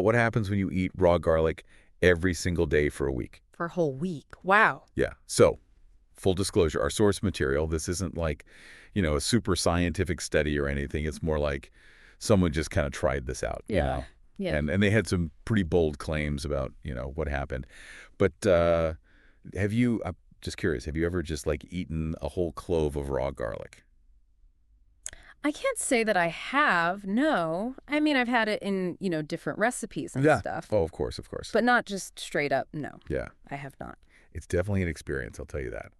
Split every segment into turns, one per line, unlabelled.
What happens when you eat raw garlic every single day for a week?
For a whole week. Wow.
Yeah. So, full disclosure, our source material, this isn't like, a super scientific study or anything. It's more like someone just kind of tried this out,
Yeah. Yeah.
And they had some pretty bold claims about, what happened. But I'm just curious, have you ever just like eaten a whole clove of raw garlic?
I can't say that I have, no. I mean, I've had it in, different recipes and
Yeah.
stuff,
Oh, of course, of course.
but not just straight up, no,
Yeah.
I have not.
It's definitely an experience, I'll tell you that.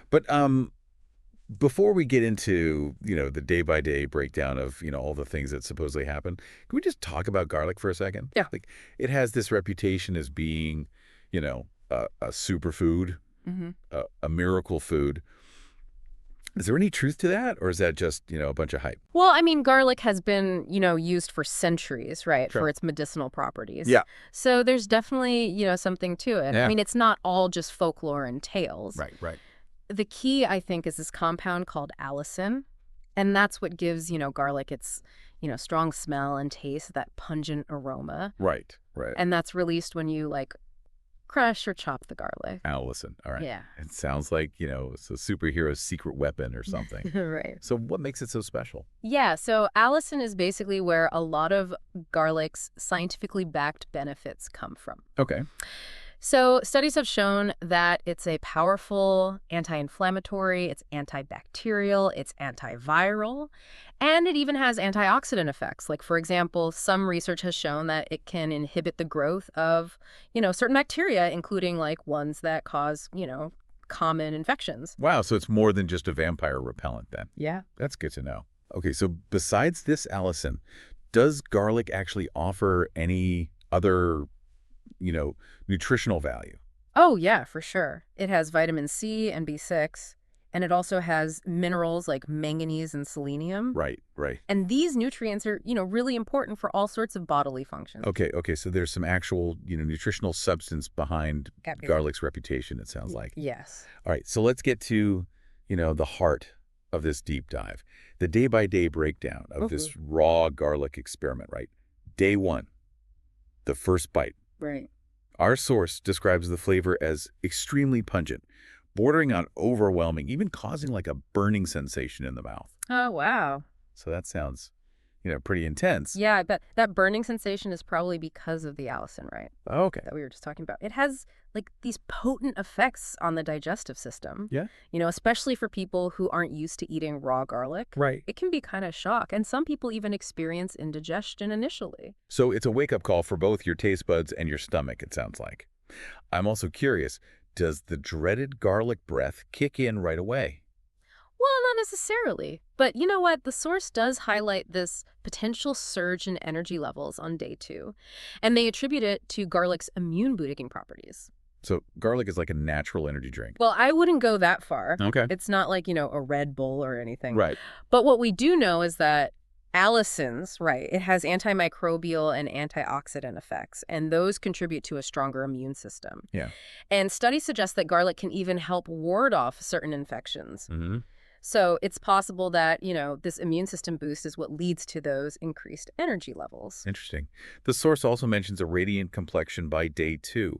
But before we get into, the day-by-day breakdown of, all the things that supposedly happen, can we just talk about garlic for a second?
Yeah.
Like, it has this reputation as being, a superfood,
Hmm.
a miracle food. Is there any truth to that, or is that just, a bunch of hype?
Well, I mean, garlic has been, used for centuries, right,
Sure.
for its medicinal properties.
Yeah.
So there's definitely, something to it. I
Yeah.
mean, it's not all just folklore and tales.
Right, right.
The key, I think, is this compound called allicin, and that's what gives, garlic its, strong smell and taste, that pungent aroma.
Right, right.
And that's released when you, like, crush or chop the garlic.
Allison, all right.
Yeah.
It sounds like, it's a superhero's secret weapon or something.
Right.
So what makes it so special?
Yeah, so allicin is basically where a lot of garlic's scientifically backed benefits come from.
Okay.
So studies have shown that it's a powerful anti-inflammatory, it's antibacterial, it's antiviral, and it even has antioxidant effects. Like, for example, some research has shown that it can inhibit the growth of, certain bacteria, including like ones that cause, common infections.
Wow, so it's more than just a vampire repellent then.
Yeah.
That's good to know. Okay, so besides this, Allison, does garlic actually offer any other, nutritional value?
Oh, yeah, for sure. It has vitamin C and B6, and it also has minerals like manganese and selenium.
Right, right.
And these nutrients are, really important for all sorts of bodily functions.
Okay, so there's some actual, nutritional substance behind
Absolutely.
garlic's reputation, it sounds like.
Yes.
All right, so let's get to, the heart of this deep dive. The day-by-day breakdown of this raw garlic experiment, right? Day one, the first bite.
Right.
Our source describes the flavor as extremely pungent, bordering on overwhelming, even causing like a burning sensation in the mouth.
Oh, wow.
So that sounds, pretty intense.
Yeah, I bet that burning sensation is probably because of the allicin, right?
Okay.
That we were just talking about. It has like these potent effects on the digestive system.
Yeah.
Especially for people who aren't used to eating raw garlic.
Right.
It can be kind of shock. And some people even experience indigestion initially.
So it's a wake-up call for both your taste buds and your stomach, it sounds like. I'm also curious, does the dreaded garlic breath kick in right away?
Well, not necessarily. But you know what? The source does highlight this potential surge in energy levels on day 2. And they attribute it to garlic's immune-boosting properties.
So garlic is like a natural energy drink.
Well, I wouldn't go that far.
Okay.
It's not like, a Red Bull or anything.
Right.
But what we do know is that allicins, right, it has antimicrobial and antioxidant effects, and those contribute to a stronger immune system.
Yeah.
And studies suggest that garlic can even help ward off certain infections.
Mm-hmm.
So it's possible that, this immune system boost is what leads to those increased energy levels.
Interesting. The source also mentions a radiant complexion by day 2.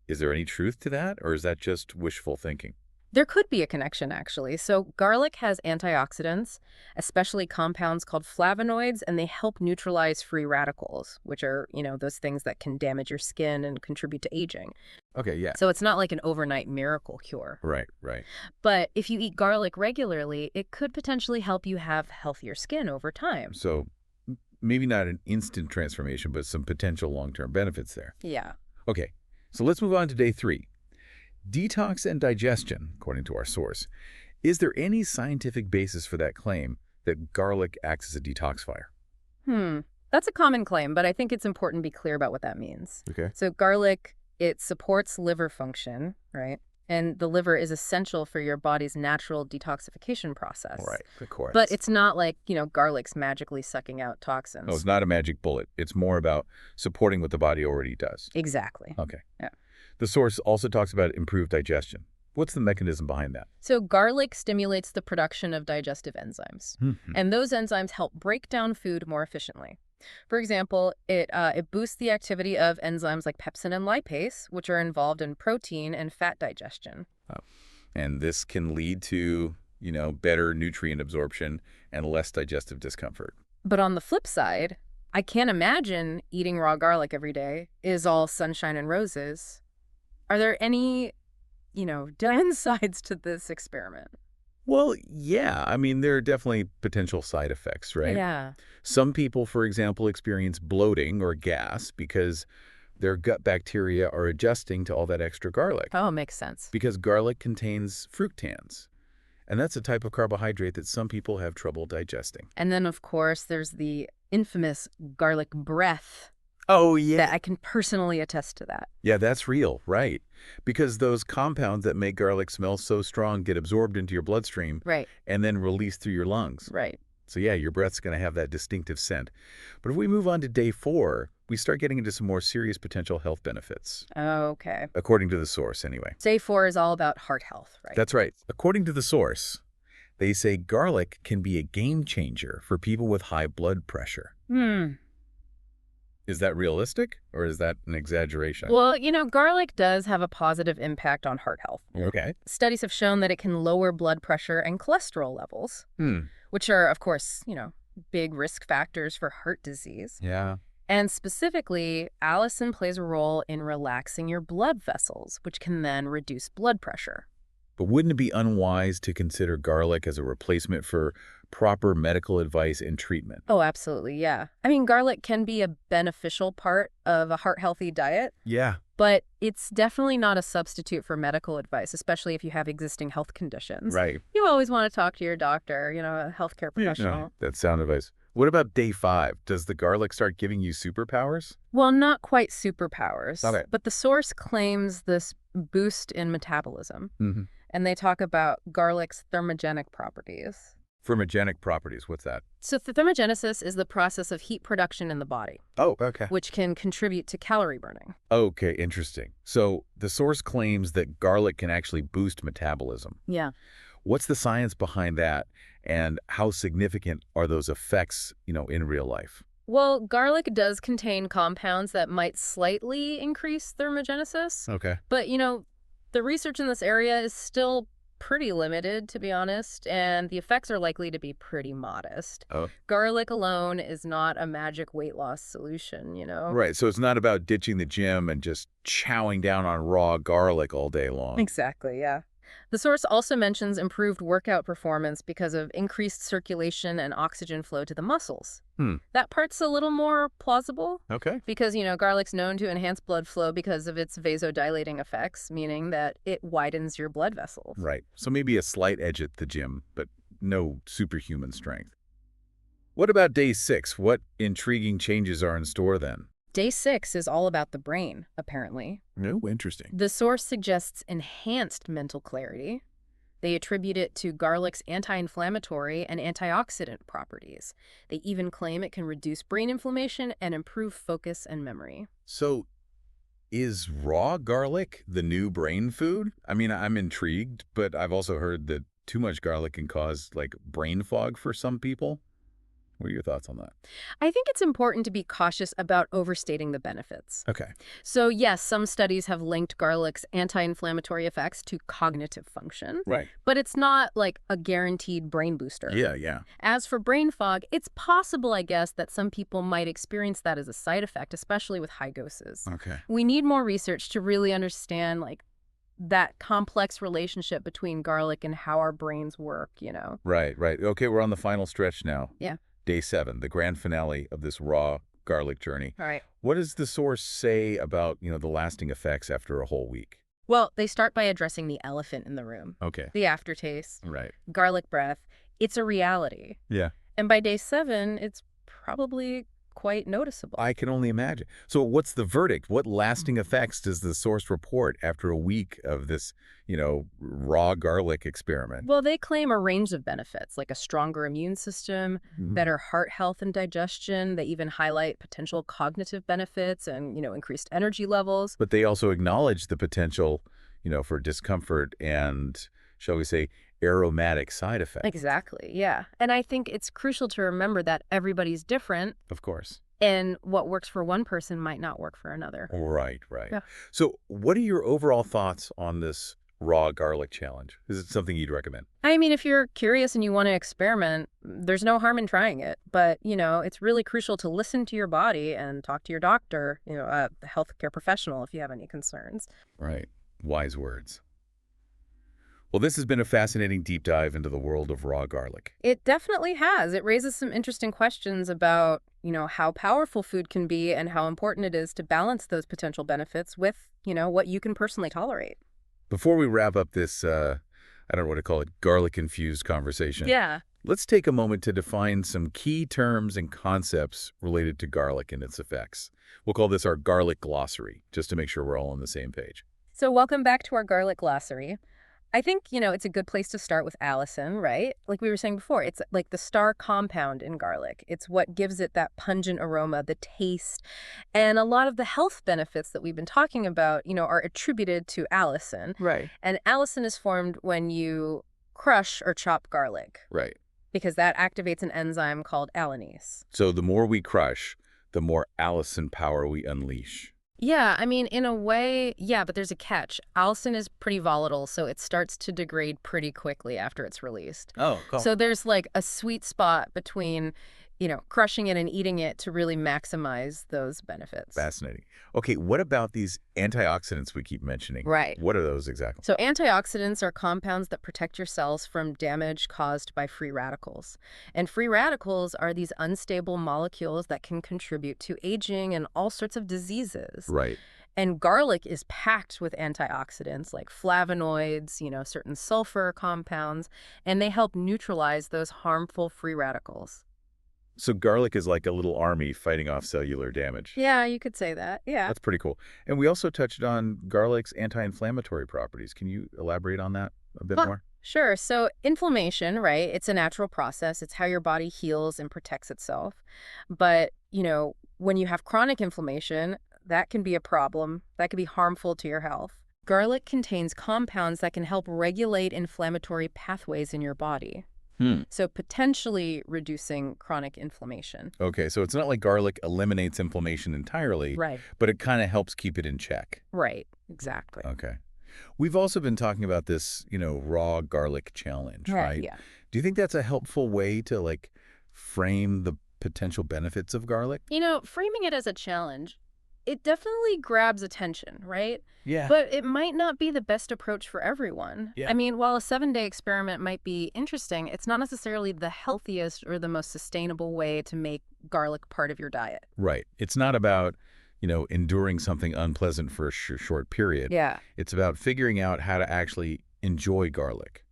Is there any truth to that, or is that just wishful thinking?
There could be a connection, actually. So garlic has antioxidants, especially compounds called flavonoids, and they help neutralize free radicals, which are, those things that can damage your skin and contribute to aging.
Okay, yeah.
So it's not like an overnight miracle cure.
Right, right.
But if you eat garlic regularly, it could potentially help you have healthier skin over time.
So maybe not an instant transformation, but some potential long-term benefits there.
Yeah.
Okay, so let's move on to day 3. Detox and digestion, according to our source. Is there any scientific basis for that claim that garlic acts as a detoxifier?
That's a common claim, but I think it's important to be clear about what that means.
Okay.
So garlic, it supports liver function, right? And the liver is essential for your body's natural detoxification process.
All right, of course.
But it's not like, garlic's magically sucking out toxins.
No, it's not a magic bullet. It's more about supporting what the body already does.
Exactly.
Okay.
Yeah.
The source also talks about improved digestion. What's the mechanism behind that?
So garlic stimulates the production of digestive enzymes. And those enzymes help break down food more efficiently. For example, it boosts the activity of enzymes like pepsin and lipase, which are involved in protein and fat digestion.
Oh. And this can lead to, better nutrient absorption and less digestive discomfort.
But on the flip side, I can't imagine eating raw garlic every day is all sunshine and roses. Are there any, downsides to this experiment?
Well, yeah. I mean, there are definitely potential side effects, right?
Yeah.
Some people, for example, experience bloating or gas because their gut bacteria are adjusting to all that extra garlic.
Oh, makes sense.
Because garlic contains fructans, and that's a type of carbohydrate that some people have trouble digesting.
And then, of course, there's the infamous garlic breath
Oh, yeah.
that I can personally attest to that.
Yeah, that's real, right? Because those compounds that make garlic smell so strong get absorbed into your bloodstream
Right,
and then released through your lungs.
right.
So yeah, your breath's going to have that distinctive scent. But if we move on to day 4, we start getting into some more serious potential health benefits,
Okay.
according to the source anyway.
Day 4 is all about heart health, right?
That's right. According to the source, they say garlic can be a game changer for people with high blood pressure. Is that realistic or is that an exaggeration?
Well, garlic does have a positive impact on heart health.
Okay.
Studies have shown that it can lower blood pressure and cholesterol levels, which are, of course, big risk factors for heart disease.
Yeah.
And specifically, allicin plays a role in relaxing your blood vessels, which can then reduce blood pressure.
But wouldn't it be unwise to consider garlic as a replacement for proper medical advice and treatment?
Oh, absolutely, yeah. I mean, garlic can be a beneficial part of a heart-healthy diet,
Yeah.
but it's definitely not a substitute for medical advice, especially if you have existing health conditions.
Right.
You always want to talk to your doctor, a healthcare professional.
No, that's sound advice. What about day 5? Does the garlic start giving you superpowers?
Well, not quite superpowers,
Okay.
but the source claims this boost in metabolism,
Mm-hmm.
and they talk about garlic's thermogenic properties.
Thermogenic properties, what's that?
So thermogenesis is the process of heat production in the body,
Oh, okay.
which can contribute to calorie burning.
Okay, interesting. So the source claims that garlic can actually boost metabolism.
Yeah.
What's the science behind that, and how significant are those effects, in real life?
Well, garlic does contain compounds that might slightly increase thermogenesis,
Okay.
but, the research in this area is still pretty limited, to be honest, and the effects are likely to be pretty modest.
Oh.
Garlic alone is not a magic weight loss solution,
Right, so it's not about ditching the gym and just chowing down on raw garlic all day long.
Exactly, yeah. The source also mentions improved workout performance because of increased circulation and oxygen flow to the muscles. That part's a little more plausible
Okay.
because, garlic's known to enhance blood flow because of its vasodilating effects, meaning that it widens your blood vessels.
Right, so maybe a slight edge at the gym, but no superhuman strength. What about day 6? What intriguing changes are in store then?
Day 6 is all about the brain, apparently.
Oh, interesting.
The source suggests enhanced mental clarity. They attribute it to garlic's anti-inflammatory and antioxidant properties. They even claim it can reduce brain inflammation and improve focus and memory.
So, is raw garlic the new brain food? I mean, I'm intrigued, but I've also heard that too much garlic can cause, brain fog for some people. What are your thoughts on that?
I think it's important to be cautious about overstating the benefits.
Okay.
So yes, some studies have linked garlic's anti-inflammatory effects to cognitive function,
Right.
but it's not like a guaranteed brain booster.
Yeah.
As for brain fog, it's possible, I guess, that some people might experience that as a side effect, especially with high doses.
Okay.
We need more research to really understand, that complex relationship between garlic and how our brains work,
Right. Okay, we're on the final stretch now.
Yeah.
Day 7, the grand finale of this raw garlic journey.
All right.
What does the source say about, the lasting effects after a whole week?
Well, they start by addressing the elephant in the room,
Okay.
the aftertaste,
Right.
garlic breath. It's a reality.
Yeah.
And by day 7, it's probably quite noticeable.
I can only imagine. So what's the verdict? What lasting effects does the source report after a week of this, raw garlic experiment?
Well, they claim a range of benefits, like a stronger immune system, better heart health and digestion. They even highlight potential cognitive benefits and, increased energy levels.
But they also acknowledge the potential, for discomfort and, shall we say, aromatic side effects.
Exactly, yeah. And I think it's crucial to remember that everybody's different.
Of course.
And what works for one person might not work for another.
Right, right.
Yeah.
So what are your overall thoughts on this raw garlic challenge? Is it something you'd recommend?
I mean, if you're curious and you want to experiment, there's no harm in trying it. But, it's really crucial to listen to your body and talk to your doctor, a healthcare professional if you have any concerns.
Right. Wise words. Well, this has been a fascinating deep dive into the world of raw garlic.
It definitely has. It raises some interesting questions about, how powerful food can be and how important it is to balance those potential benefits with, what you can personally tolerate.
Before we wrap up this, I don't know what to call it, garlic-infused conversation,
Yeah.
let's take a moment to define some key terms and concepts related to garlic and its effects. We'll call this our garlic glossary, just to make sure we're all on the same page.
So welcome back to our garlic glossary. I think, it's a good place to start with allicin, right? Like we were saying before, it's like the star compound in garlic. It's what gives it that pungent aroma, the taste, and a lot of the health benefits that we've been talking about, are attributed to allicin.
Right.
And allicin is formed when you crush or chop garlic
Right.
because that activates an enzyme called allanase.
So the more we crush, the more allicin power we unleash.
Yeah, I mean, in a way, yeah, but there's a catch. Allicin is pretty volatile, so it starts to degrade pretty quickly after it's released.
Oh, cool.
So there's like a sweet spot between, crushing it and eating it to really maximize those benefits.
Fascinating. Okay, what about these antioxidants we keep mentioning?
Right.
What are those exactly?
So antioxidants are compounds that protect your cells from damage caused by free radicals. And free radicals are these unstable molecules that can contribute to aging and all sorts of diseases.
Right.
And garlic is packed with antioxidants like flavonoids, certain sulfur compounds, and they help neutralize those harmful free radicals.
So garlic is like a little army fighting off cellular damage.
Yeah, you could say that. Yeah.
That's pretty cool. And we also touched on garlic's anti-inflammatory properties. Can you elaborate on that a bit more?
Sure. So inflammation, right? It's a natural process. It's how your body heals and protects itself. But, when you have chronic inflammation, that can be a problem. That can be harmful to your health. Garlic contains compounds that can help regulate inflammatory pathways in your body. So potentially reducing chronic inflammation.
Okay, so it's not like garlic eliminates inflammation entirely,
Right.
but it kind of helps keep it in check.
Right. Exactly.
Okay. We've also been talking about this, raw garlic challenge, right?
Yeah.
Do you think that's a helpful way to, like, frame the potential benefits of garlic?
Framing it as a challenge, it definitely grabs attention, right?
Yeah.
But it might not be the best approach for everyone.
Yeah.
I mean, while a 7-day experiment might be interesting, it's not necessarily the healthiest or the most sustainable way to make garlic part of your diet.
Right. It's not about, enduring something unpleasant for a short period.
Yeah.
It's about figuring out how to actually enjoy garlic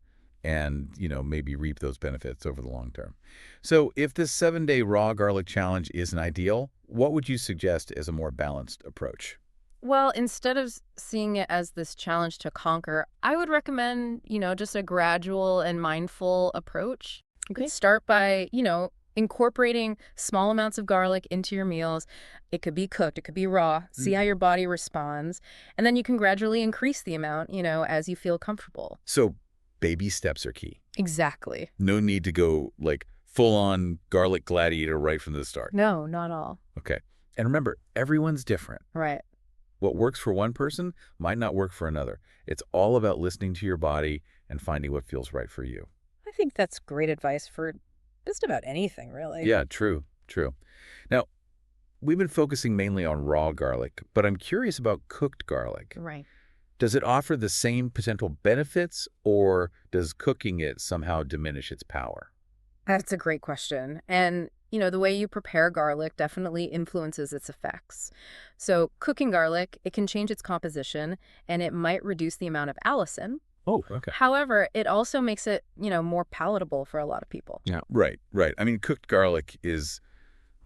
and, maybe reap those benefits over the long term. So if this 7-day raw garlic challenge isn't ideal, what would you suggest as a more balanced approach?
Well, instead of seeing it as this challenge to conquer, I would recommend, just a gradual and mindful approach. You could start by, incorporating small amounts of garlic into your meals. It could be cooked, it could be raw. See how your body responds. And then you can gradually increase the amount, as you feel comfortable.
So baby steps are key.
Exactly.
No need to go, like, full-on garlic gladiator right from the start.
No, not all.
Okay. And remember, everyone's different.
Right.
What works for one person might not work for another. It's all about listening to your body and finding what feels right for you.
I think that's great advice for just about anything, really.
Yeah, true, true. Now, we've been focusing mainly on raw garlic, but I'm curious about cooked garlic.
Right.
Does it offer the same potential benefits, or does cooking it somehow diminish its power?
That's a great question. And, the way you prepare garlic definitely influences its effects. So cooking garlic, it can change its composition, and it might reduce the amount of allicin.
Oh, okay.
However, it also makes it, more palatable for a lot of people.
Yeah. Right, right. I mean, cooked garlic is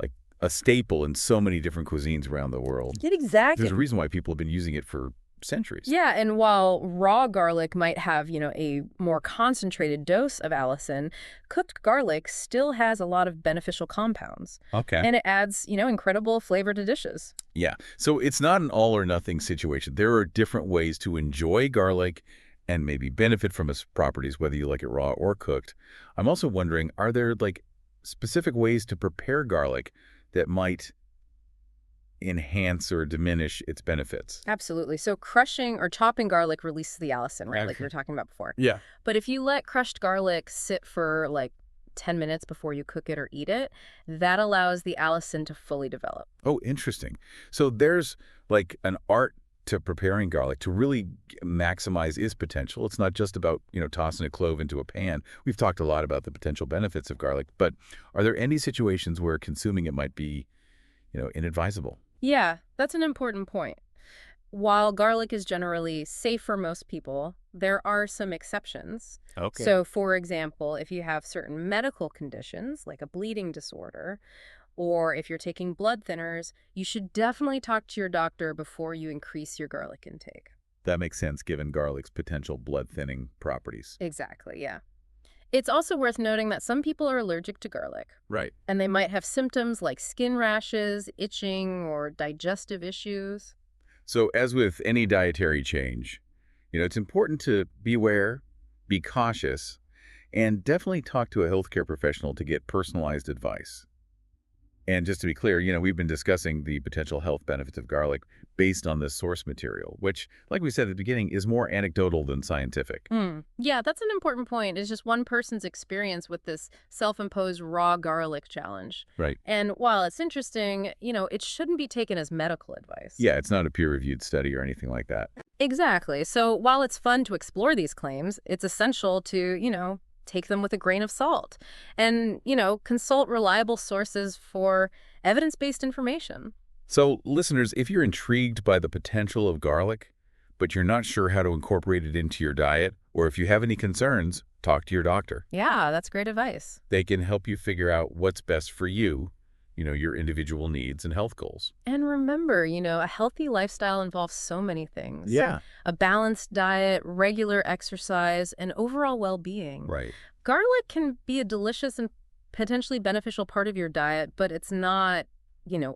like a staple in so many different cuisines around the world.
Exactly.
There's a reason why people have been using it for centuries.
Yeah, and while raw garlic might have, a more concentrated dose of allicin, cooked garlic still has a lot of beneficial compounds.
Okay.
And it adds, incredible flavor to dishes.
Yeah. So it's not an all or nothing situation. There are different ways to enjoy garlic and maybe benefit from its properties, whether you like it raw or cooked. I'm also wondering, are there, like, specific ways to prepare garlic that might enhance or diminish its benefits.
Absolutely. So crushing or chopping garlic releases the allicin, right? Like we
Okay.
were talking about before.
Yeah.
But if you let crushed garlic sit for like 10 minutes before you cook it or eat it, that allows the allicin to fully develop.
Oh, interesting. So there's like an art to preparing garlic to really maximize its potential. It's not just about, tossing a clove into a pan. We've talked a lot about the potential benefits of garlic, but are there any situations where consuming it might be, inadvisable?
Yeah, that's an important point. While garlic is generally safe for most people, there are some exceptions.
Okay.
So, for example, if you have certain medical conditions, like a bleeding disorder, or if you're taking blood thinners, you should definitely talk to your doctor before you increase your garlic intake.
That makes sense given garlic's potential blood thinning properties.
Exactly, yeah. It's also worth noting that some people are allergic to garlic,
Right.
and they might have symptoms like skin rashes, itching, or digestive issues.
So as with any dietary change, it's important to beware, be cautious, and definitely talk to a healthcare professional to get personalized advice. And just to be clear, we've been discussing the potential health benefits of garlic based on this source material, which, like we said at the beginning, is more anecdotal than scientific.
Yeah, that's an important point. It's just one person's experience with this self-imposed raw garlic challenge.
Right.
And while it's interesting, it shouldn't be taken as medical advice.
Yeah, it's not a peer-reviewed study or anything like that.
Exactly. So while it's fun to explore these claims, it's essential to, take them with a grain of salt and, consult reliable sources for evidence-based information.
So, listeners, if you're intrigued by the potential of garlic, but you're not sure how to incorporate it into your diet, or if you have any concerns, talk to your doctor.
Yeah, that's great advice.
They can help you figure out what's best for you, your individual needs and health goals.
And remember, a healthy lifestyle involves so many things.
Yeah.
A balanced diet, regular exercise, and overall well-being.
Right.
Garlic can be a delicious and potentially beneficial part of your diet, but it's not,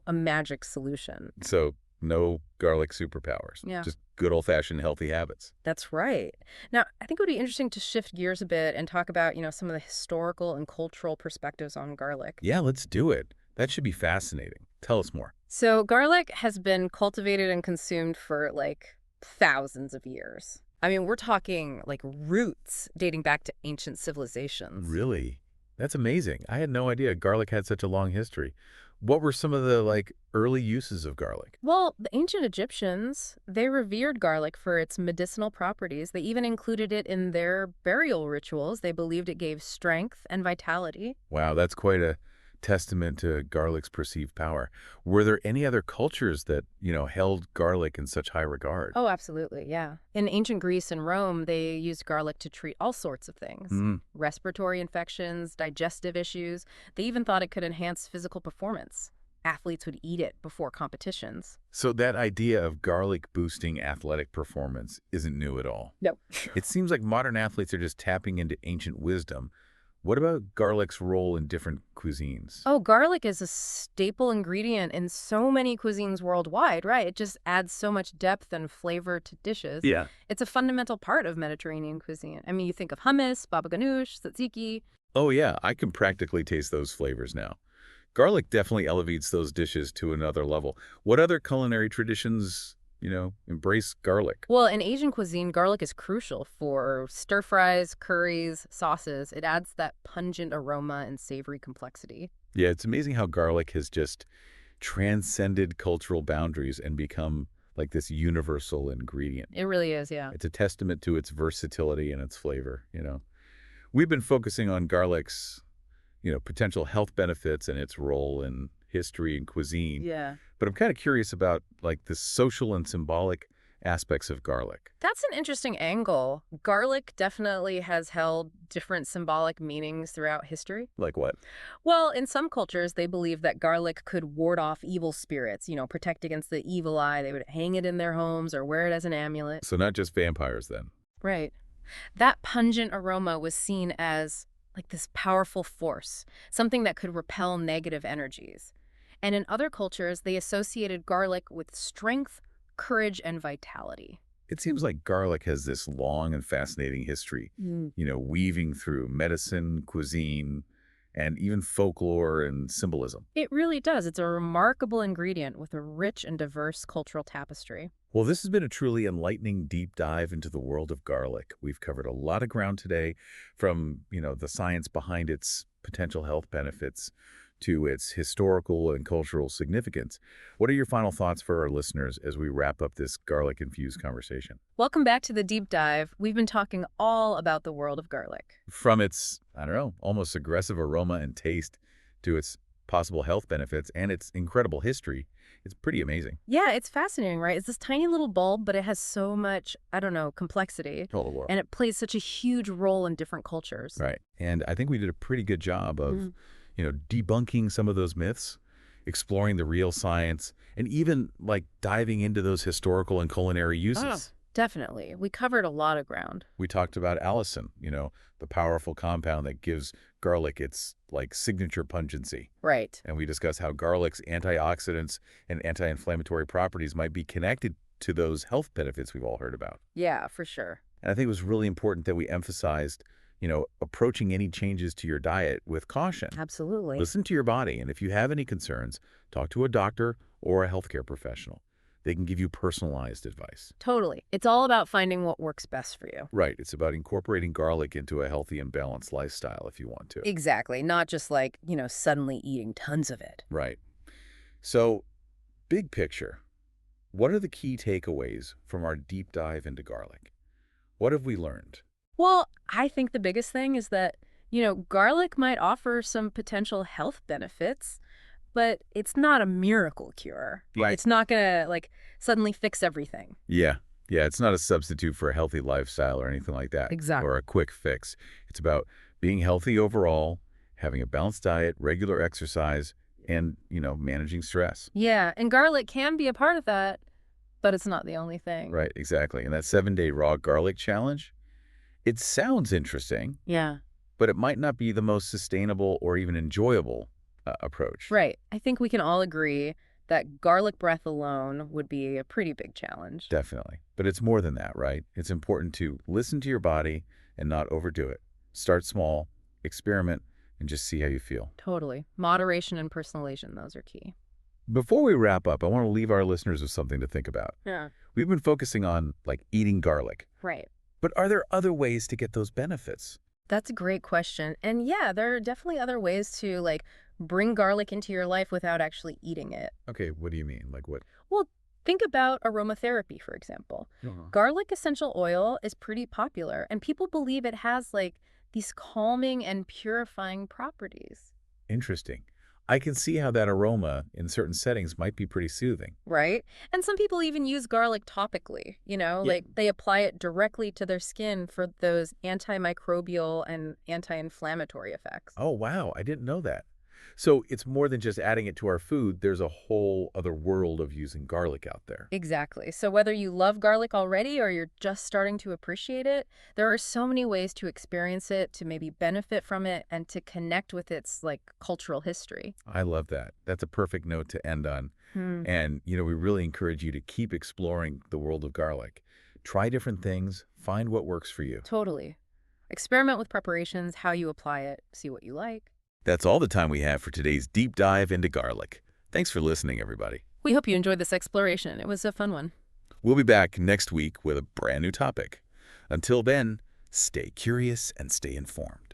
a magic solution.
So, no garlic superpowers.
Yeah.
Just good old-fashioned healthy habits.
That's right. Now, I think it would be interesting to shift gears a bit and talk about, some of the historical and cultural perspectives on garlic.
Yeah, let's do it. That should be fascinating. Tell us more.
So garlic has been cultivated and consumed for like thousands of years. I mean, we're talking like roots dating back to ancient civilizations.
Really? That's amazing. I had no idea garlic had such a long history. What were some of the early uses of garlic?
Well, the ancient Egyptians, they revered garlic for its medicinal properties. They even included it in their burial rituals. They believed it gave strength and vitality.
Wow, that's quite a testament to garlic's perceived power. Were there any other cultures that, held garlic in such high regard?
Oh, absolutely, yeah. In ancient Greece and Rome, they used garlic to treat all sorts of things.
Mm.
Respiratory infections, digestive issues. They even thought it could enhance physical performance. Athletes would eat it before competitions.
So that idea of garlic boosting athletic performance isn't new at all.
No.
It seems like modern athletes are just tapping into ancient wisdom. What about garlic's role in different cuisines?
Oh, garlic is a staple ingredient in so many cuisines worldwide, right? It just adds so much depth and flavor to dishes.
Yeah.
It's a fundamental part of Mediterranean cuisine. I mean, you think of hummus, baba ganoush, tzatziki.
Oh, yeah, I can practically taste those flavors now. Garlic definitely elevates those dishes to another level. What other culinary traditions, embrace garlic?
Well, in Asian cuisine, garlic is crucial for stir fries, curries, sauces. It adds that pungent aroma and savory complexity.
Yeah, it's amazing how garlic has just transcended cultural boundaries and become like this universal ingredient.
It really is, yeah.
It's a testament to its versatility and its flavor. We've been focusing on garlic's, potential health benefits and its role in history and cuisine.
Yeah.
But I'm kind of curious about the social and symbolic aspects of garlic.
That's an interesting angle. Garlic definitely has held different symbolic meanings throughout history.
Like what?
Well, in some cultures, they believe that garlic could ward off evil spirits, protect against the evil eye. They would hang it in their homes or wear it as an amulet.
So not just vampires then.
Right. That pungent aroma was seen as like this powerful force, something that could repel negative energies. And in other cultures, they associated garlic with strength, courage, and vitality.
It seems like garlic has this long and fascinating history, weaving through medicine, cuisine, and even folklore and symbolism.
It really does. It's a remarkable ingredient with a rich and diverse cultural tapestry.
Well, this has been a truly enlightening deep dive into the world of garlic. We've covered a lot of ground today, from, the science behind its potential health benefits to its historical and cultural significance. What are your final thoughts for our listeners as we wrap up this garlic-infused conversation?
Welcome back to the deep dive. We've been talking all about the world of garlic.
From its, I don't know, almost aggressive aroma and taste to its possible health benefits and its incredible history, it's pretty amazing.
Yeah, it's fascinating, right? It's this tiny little bulb, but it has so much, I don't know, complexity.
Total world.
And it plays such a huge role in different cultures.
Right. And I think we did a pretty good job of,
Mhm.
debunking some of those myths, exploring the real science, and even like diving into those historical and culinary uses.
Definitely. We covered a lot of ground.
We talked about allicin, the powerful compound that gives garlic its like signature pungency.
Right.
And we discussed how garlic's antioxidants and anti-inflammatory properties might be connected to those health benefits we've all heard about.
Yeah, for sure.
And I think it was really important that we emphasized, approaching any changes to your diet with caution.
Absolutely.
Listen to your body, and if you have any concerns, talk to a doctor or a healthcare professional. They can give you personalized advice.
Totally. It's all about finding what works best for you.
Right. It's about incorporating garlic into a healthy and balanced lifestyle if you want to.
Exactly. Not just like, suddenly eating tons of it.
Right. So, big picture, what are the key takeaways from our deep dive into garlic? What have we learned?
Well, I think the biggest thing is that, garlic might offer some potential health benefits, but it's not a miracle cure.
Right.
It's not going to suddenly fix everything.
Yeah. Yeah, it's not a substitute for a healthy lifestyle or anything like that.
Exactly.
Or a quick fix. It's about being healthy overall, having a balanced diet, regular exercise, and, managing stress.
Yeah, and garlic can be a part of that, but it's not the only thing.
Right, exactly. And that 7-day raw garlic challenge, it sounds interesting,
Yeah.
but it might not be the most sustainable or even enjoyable approach.
Right. I think we can all agree that garlic breath alone would be a pretty big challenge.
Definitely. But it's more than that, right? It's important to listen to your body and not overdo it. Start small, experiment, and just see how you feel.
Totally. Moderation and personalization, those are key.
Before we wrap up, I want to leave our listeners with something to think about.
Yeah.
We've been focusing on, eating garlic.
Right.
But are there other ways to get those benefits?
That's a great question. And yeah, there are definitely other ways to bring garlic into your life without actually eating it.
Okay, what do you mean? Like what?
Well, think about aromatherapy, for example. Garlic essential oil is pretty popular, and people believe it has these calming and purifying properties.
Interesting. I can see how that aroma in certain settings might be pretty soothing.
Right? And some people even use garlic topically, they apply it directly to their skin for those antimicrobial and anti-inflammatory effects.
Oh, wow. I didn't know that. So it's more than just adding it to our food. There's a whole other world of using garlic out there.
Exactly. So whether you love garlic already or you're just starting to appreciate it, there are so many ways to experience it, to maybe benefit from it, and to connect with its cultural history.
I love that. That's a perfect note to end on.
Hmm.
And, we really encourage you to keep exploring the world of garlic. Try different things. Find what works for you.
Totally. Experiment with preparations, how you apply it, see what you like.
That's all the time we have for today's deep dive into garlic. Thanks for listening, everybody.
We hope you enjoyed this exploration. It was a fun one.
We'll be back next week with a brand new topic. Until then, stay curious and stay informed.